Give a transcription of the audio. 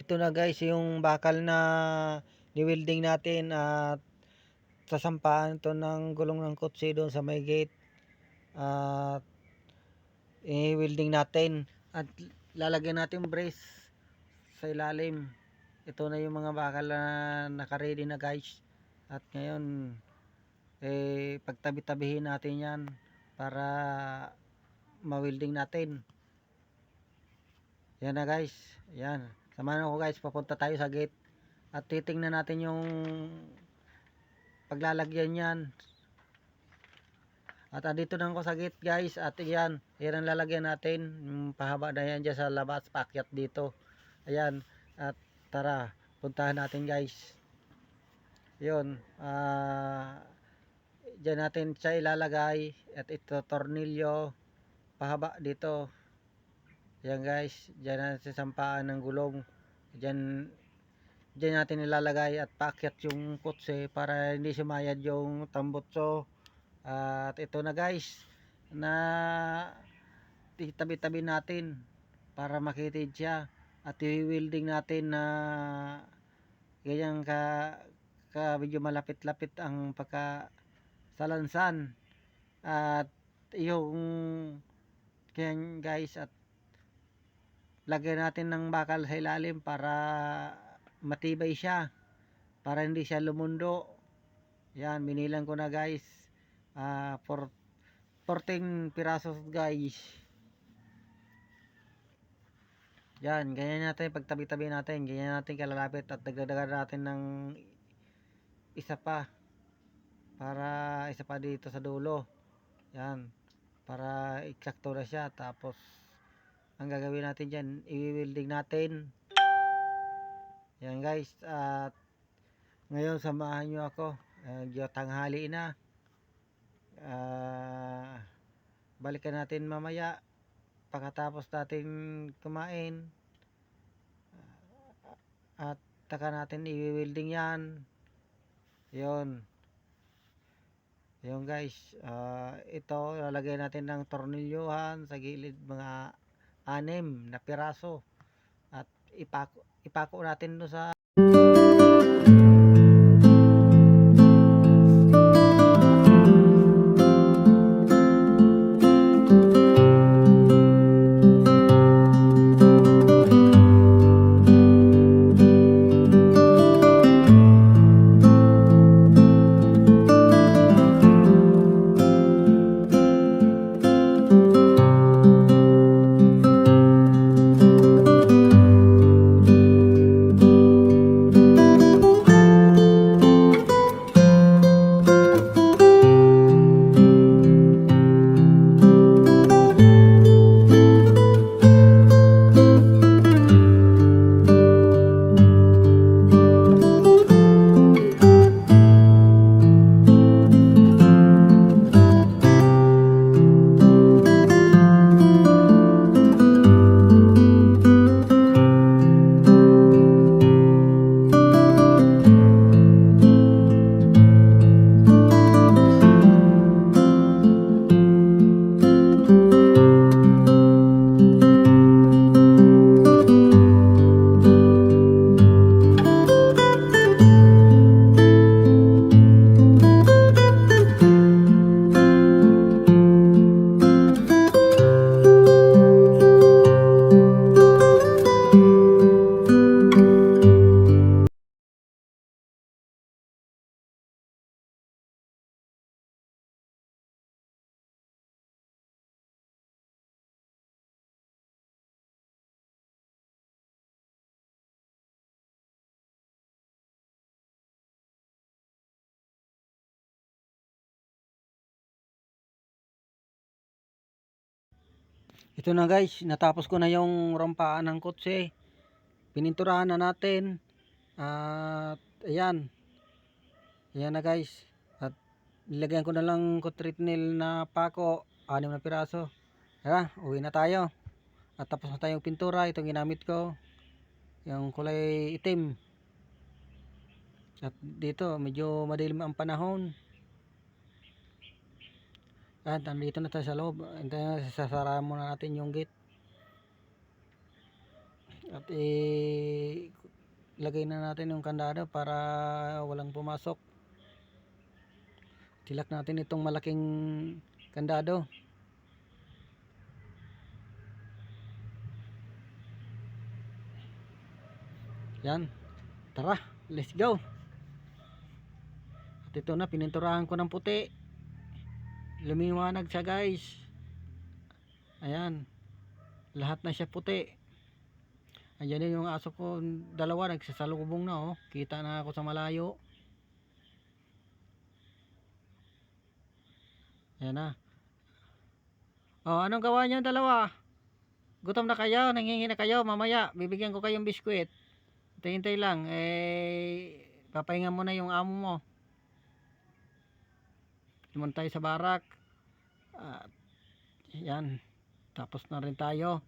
Ito na guys yung bakal na ni-welding natin at sasampaan ito ng gulong ng kotse doon sa may gate at i-welding natin at lalagyan natin brace sa ilalim. Ito na yung mga bakal na naka-ready na guys at ngayon pagtabi-tabihin natin yan para ma-welding natin. Yan na guys, yan, samahan ako guys, papunta tayo sa gate at titingnan natin yung paglalagyan yan. At andito na ako sa gate guys at yan ang lalagyan natin, yung pahaba na yan dyan sa labas, paakyat dito. Ayan, at tara, puntahan natin guys. Yun, dyan natin siya ilalagay at ito tornilyo pahaba dito. Yan guys, dyan natin sampaan ng gulong. Dyan natin ilalagay at paakyat yung kotse para hindi sumayad yung tambutso. At ito na guys, na itabi-tabi natin para makitid siya at i-welding natin na ganyan ka medyo malapit-lapit ang pagkasalansan at yung ganyan guys. At lagyan natin ng bakal sa ilalim para matibay siya, para hindi siya lumundo. Yan, binilang ko na guys, 14 pirasos guys. Yan, ganyan natin pagtabi-tabi natin, ganyan natin kalalapit at dagdagan natin ng isa pa para isa pa dito sa dulo. Yan, para eksakto na siya. Tapos ang gagawin natin dyan, i-welding natin. Yan guys, at ngayon samahan nyo ako. Tanghali na, balikan natin mamaya pagkatapos natin kumain at taka natin i-welding yan. Yun guys, ito lalagay natin ng tornilyohan sa gilid, mga 6 na piraso at ipako natin doon sa ito na guys, natapos ko na yung rampaan ng kotse. Pininturahan na natin. At ayan na guys. At nilagyan ko na lang kotritnil na pako, 6 na piraso. Tara, uwi na tayo. At tapos na tayong pintura. Itong ginamit ko, yung kulay itim. At dito medyo madilim ang panahon. At nandito na tayo sa loob. Sasara muna natin yung gate. At ilagay na natin yung kandado para walang pumasok. Tilak natin itong malaking kandado. Yan. Tara, let's go. At ito na, pininturahan ko ng puti. Lumiwanag siya guys. Ayan. Lahat na siya puti. Ayan yung aso ko, dalawa nagsasalubong na oh. Kita na ako sa malayo. Ayan na. Oh, anong gawa niyo dalawa? Gutom na kayo? Nanghingi na kayo? Mamaya, bibigyan ko kayong biskwit. Hintay lang. Papahinga mo na yung amo mo. Naman tayo sa barak. Yan. Tapos na rin tayo.